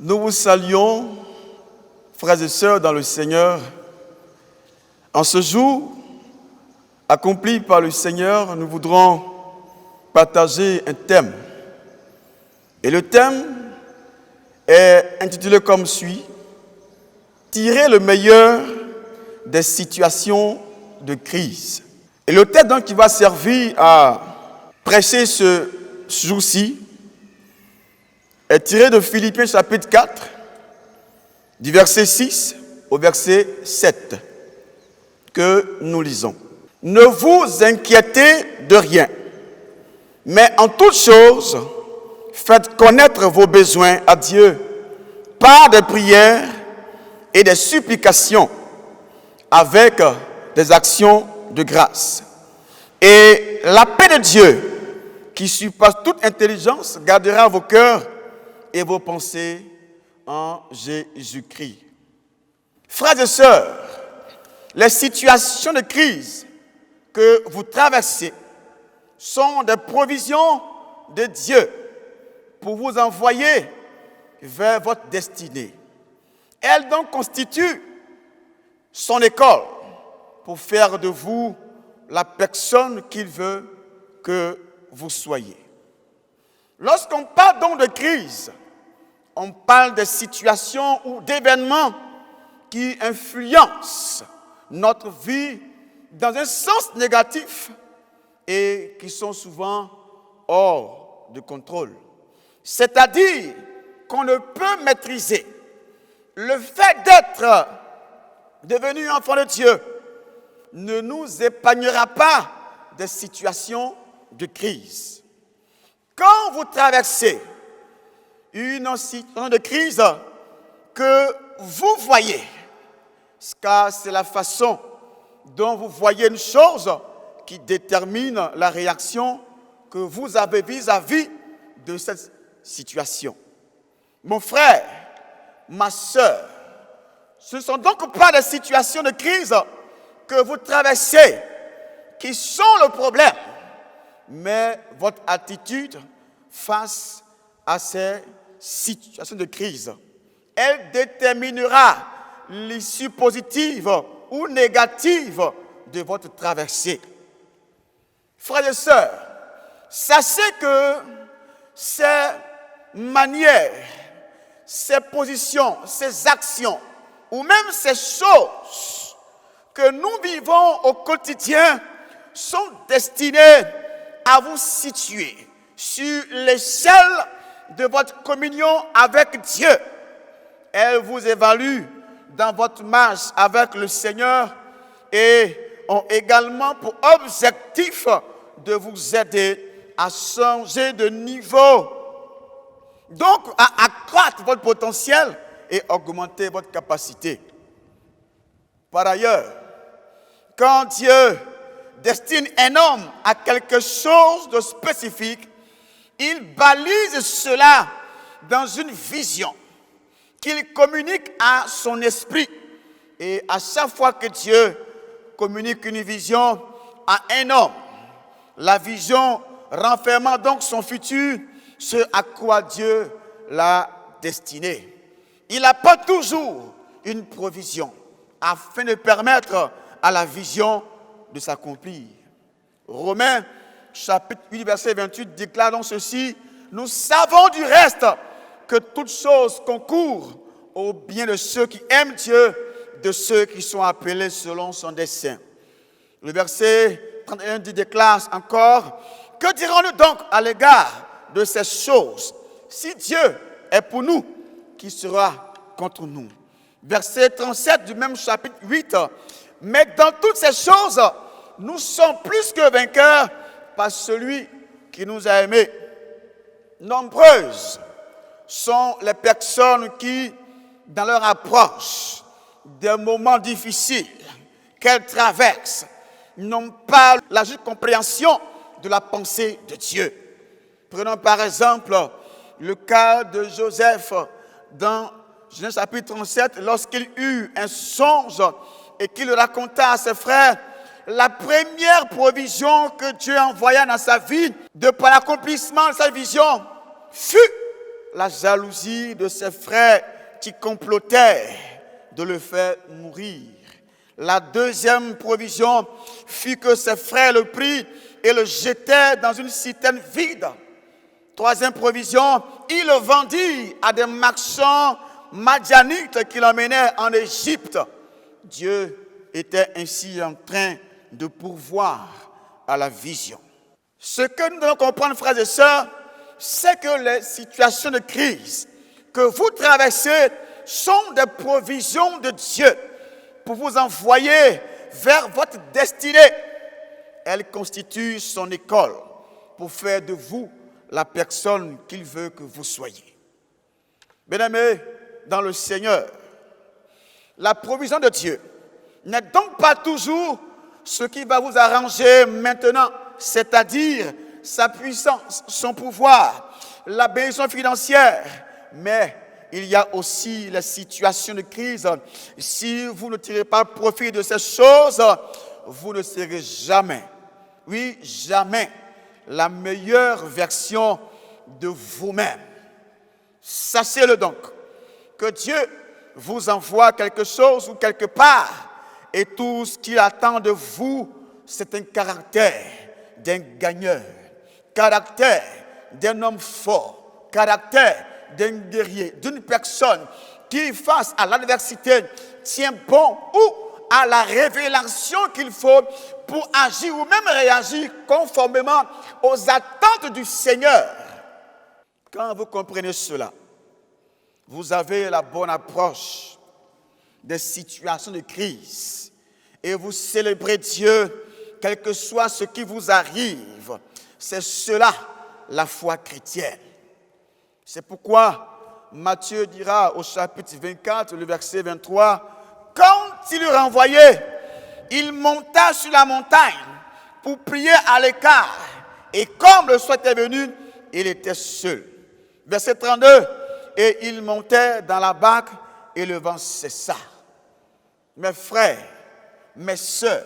Nous vous saluons, frères et sœurs dans le Seigneur. En ce jour accompli par le Seigneur, nous voudrons partager un thème. Et le thème est intitulé comme suit: tirer le meilleur des situations de crise. Et le texte donc qui va servir à prêcher ce jour-ci est tiré de Philippiens chapitre 4, du verset 6 au verset 7, que nous lisons. Ne vous inquiétez de rien, mais en toute chose, faites connaître vos besoins à Dieu par des prières et des supplications avec des actions de grâce. Et la paix de Dieu, qui surpasse toute intelligence, gardera vos cœurs et vos pensées en Jésus-Christ. Frères et sœurs, les situations de crise que vous traversez sont des provisions de Dieu pour vous envoyer vers votre destinée. Elles donc constituent son école pour faire de vous la personne qu'il veut que vous soyez. Lorsqu'on parle donc de crise, on parle de situations ou d'événements qui influencent notre vie dans un sens négatif et qui sont souvent hors de contrôle. C'est-à-dire qu'on ne peut maîtriser le fait d'être devenu enfant de Dieu ne nous épargnera pas des situations de crise. Quand vous traversez une situation de crise que vous voyez, car c'est la façon dont vous voyez une chose qui détermine la réaction que vous avez vis-à-vis de cette situation. Mon frère, ma sœur, ce ne sont donc pas des situations de crise que vous traversez qui sont le problème, mais votre attitude face à ces situations de crise. Elle déterminera l'issue positive ou négative de votre traversée. Frères et sœurs, sachez que ces manières, ces positions, ces actions, ou même ces choses que nous vivons au quotidien sont destinées à vous situer sur l'échelle de votre communion avec Dieu. Elles vous évaluent dans votre marche avec le Seigneur et ont également pour objectif de vous aider à changer de niveau. Donc, à accroître votre potentiel et augmenter votre capacité. Par ailleurs, quand Dieu destine un homme à quelque chose de spécifique, il balise cela dans une vision qu'il communique à son esprit. Et à chaque fois que Dieu communique une vision à un homme, la vision renfermant donc son futur, ce à quoi Dieu l'a destiné. Il apporte toujours une provision afin de permettre à la vision de s'accomplir. Romains chapitre 8, verset 28 déclare donc ceci: nous savons du reste que toutes choses concourent au bien de ceux qui aiment Dieu, de ceux qui sont appelés selon son dessein. Le verset 31 déclare encore: que dirons-nous donc à l'égard de ces choses? Si Dieu est pour nous, qui sera contre nous? Verset 37 du même chapitre 8. Mais dans toutes ces choses, nous sommes plus que vainqueurs par celui qui nous a aimés. Nombreuses sont les personnes qui, dans leur approche des moments difficiles qu'elles traversent, n'ont pas la juste compréhension de la pensée de Dieu. Prenons par exemple le cas de Joseph dans Genèse chapitre 37, lorsqu'il eut un songe et qu'il le raconta à ses frères. La première provision que Dieu envoya dans sa vie, de par l'accomplissement de sa vision, fut la jalousie de ses frères qui complotaient de le faire mourir. La deuxième provision fut que ses frères le prirent et le jetèrent dans une citerne vide. Troisième provision, il le vendit à des marchands madianites qui l'emmenaient en Égypte. Dieu était ainsi en train de pourvoir à la vision. Ce que nous devons comprendre, frères et sœurs, c'est que les situations de crise que vous traversez sont des provisions de Dieu pour vous envoyer vers votre destinée. Elles constituent son école pour faire de vous la personne qu'il veut que vous soyez. Bien-aimés, dans le Seigneur, la provision de Dieu n'est donc pas toujours ce qui va vous arranger maintenant, c'est-à-dire sa puissance, son pouvoir, la bénédiction financière, mais il y a aussi les situations de crise. Si vous ne tirez pas profit de ces choses, vous ne serez jamais, oui, jamais, la meilleure version de vous-même. Sachez-le donc, que Dieu vous envoie quelque chose ou quelque part, et tout ce qu'il attend de vous, c'est un caractère d'un gagneur, caractère d'un homme fort, caractère d'un guerrier, d'une personne qui, face à l'adversité, tient bon ou à la révélation qu'il faut pour agir ou même réagir conformément aux attentes du Seigneur. Quand vous comprenez cela, vous avez la bonne approche des situations de crise et vous célébrez Dieu, quel que soit ce qui vous arrive. C'est cela, la foi chrétienne. C'est pourquoi Matthieu dira au chapitre 24, le verset 23, « Quand il eut renvoyé, il monta sur la montagne pour prier à l'écart. Et comme le soir était venu, il était seul. » Verset 32, « Et il montait dans la barque et le vent cessa. » Mes frères, mes sœurs,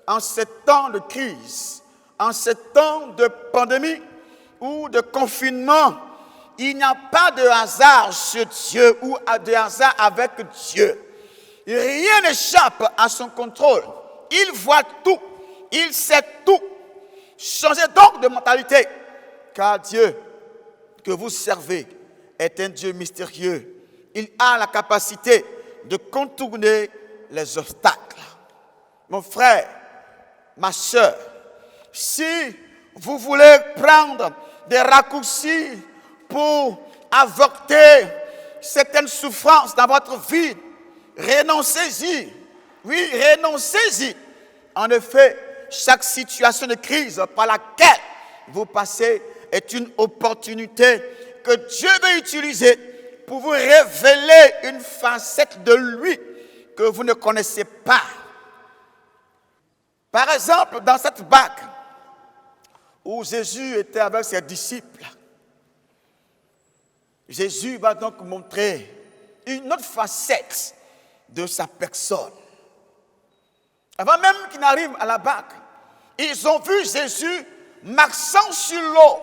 en ces temps de crise, en ces temps de pandémie ou de confinement, il n'y a pas de hasard chez Dieu ou de hasard avec Dieu. Rien n'échappe à son contrôle. Il voit tout, il sait tout. Changez donc de mentalité, car Dieu que vous servez est un Dieu mystérieux. Il a la capacité de contourner les obstacles. Mon frère, ma soeur, si vous voulez prendre des raccourcis pour avorter certaines souffrances dans votre vie, renoncez-y. Oui, renoncez-y. En effet, chaque situation de crise par laquelle vous passez est une opportunité que Dieu veut utiliser pour vous révéler une facette de lui que vous ne connaissez pas. Par exemple, dans cette barque où Jésus était avec ses disciples, Jésus va donc montrer une autre facette de sa personne. Avant même qu'il n'arrive à la barque, ils ont vu Jésus marchant sur l'eau.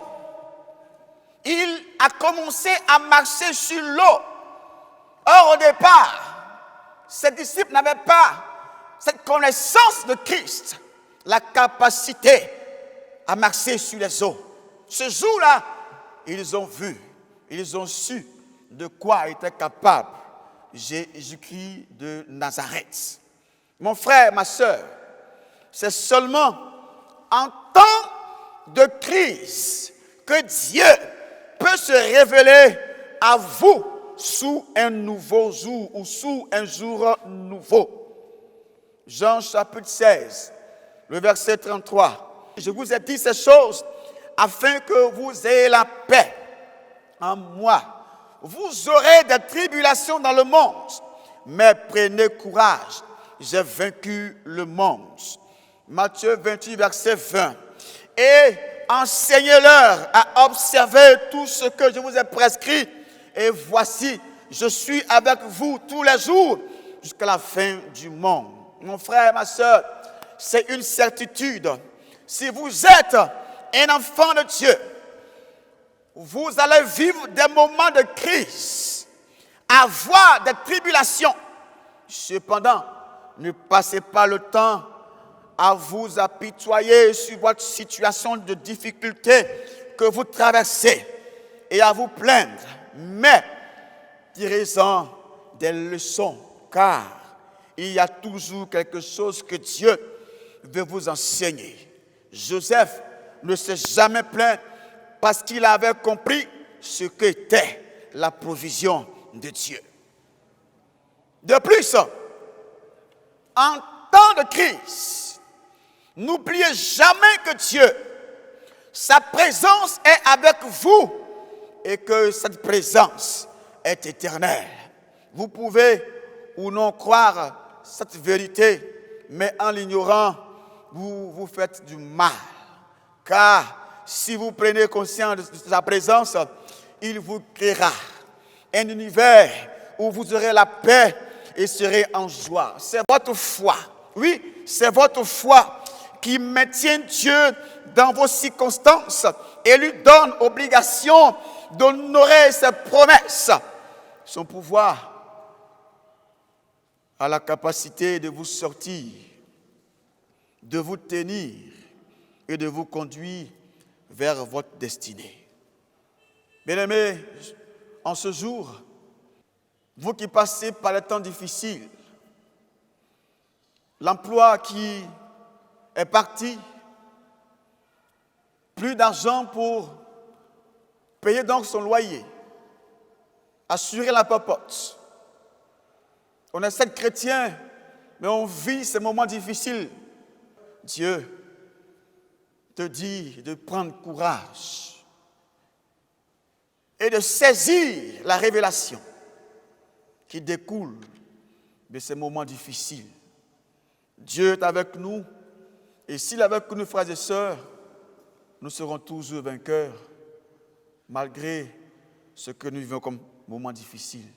Il a commencé à marcher sur l'eau. Or, au départ, ses disciples n'avaient pas cette connaissance de Christ, la capacité à marcher sur les eaux. Ce jour-là, ils ont vu, ils ont su de quoi était capable Jésus-Christ de Nazareth. Mon frère, ma soeur, c'est seulement en temps de crise que Dieu peut se révéler à vous sous un nouveau jour ou sous un jour nouveau. Jean chapitre 16, le verset 33. Je vous ai dit ces choses afin que vous ayez la paix en moi. Vous aurez des tribulations dans le monde, mais prenez courage, j'ai vaincu le monde. Matthieu 28, verset 20. Et enseignez-leur à observer tout ce que je vous ai prescrit. Et voici, je suis avec vous tous les jours jusqu'à la fin du monde. Mon frère, ma soeur, c'est une certitude. Si vous êtes un enfant de Dieu, vous allez vivre des moments de crise, avoir des tribulations. Cependant, ne passez pas le temps à vous apitoyer sur votre situation de difficulté que vous traversez et à vous plaindre, mais tirez-en des leçons, car il y a toujours quelque chose que Dieu veut vous enseigner. Joseph ne s'est jamais plaint parce qu'il avait compris ce qu'était la provision de Dieu. De plus, en temps de crise, n'oubliez jamais que Dieu, sa présence est avec vous et que cette présence est éternelle. Vous pouvez ou non croire cette vérité, mais en l'ignorant, vous vous faites du mal. Car si vous prenez conscience de sa présence, il vous créera un univers où vous aurez la paix et serez en joie. C'est votre foi. Oui, c'est votre foi qui maintient Dieu dans vos circonstances et lui donne obligation d'honorer ses promesses. Son pouvoir a la capacité de vous sortir, de vous tenir et de vous conduire vers votre destinée. Bien-aimés, en ce jour, vous qui passez par les temps difficiles, l'emploi qui est parti, plus d'argent pour payer donc son loyer, assurer la popote. On est 7 chrétiens, mais on vit ces moments difficiles. Dieu te dit de prendre courage et de saisir la révélation qui découle de ces moments difficiles. Dieu est avec nous, et s'il est avec nous, frères et sœurs, nous serons toujours vainqueurs, malgré ce que nous vivons comme moments difficiles.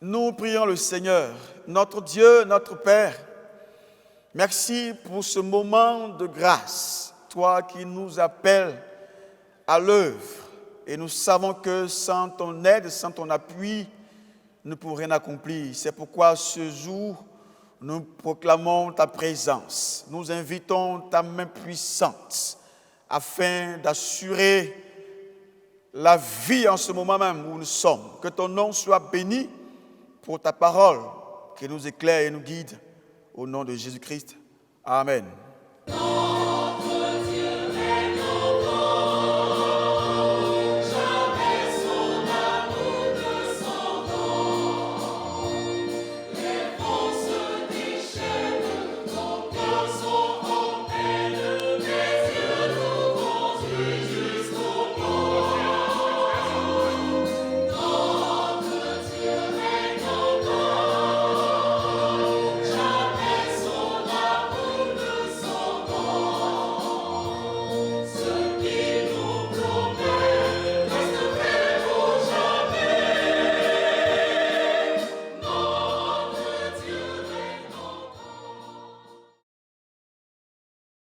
Nous prions le Seigneur, notre Dieu, notre Père. Merci pour ce moment de grâce, toi qui nous appelles à l'œuvre. Et nous savons que sans ton aide, sans ton appui, nous ne pouvons rien accomplir. C'est pourquoi ce jour, nous proclamons ta présence. Nous invitons ta main puissante afin d'assurer la vie en ce moment même où nous sommes. Que ton nom soit béni pour ta parole qui nous éclaire et nous guide. Au nom de Jésus-Christ. Amen.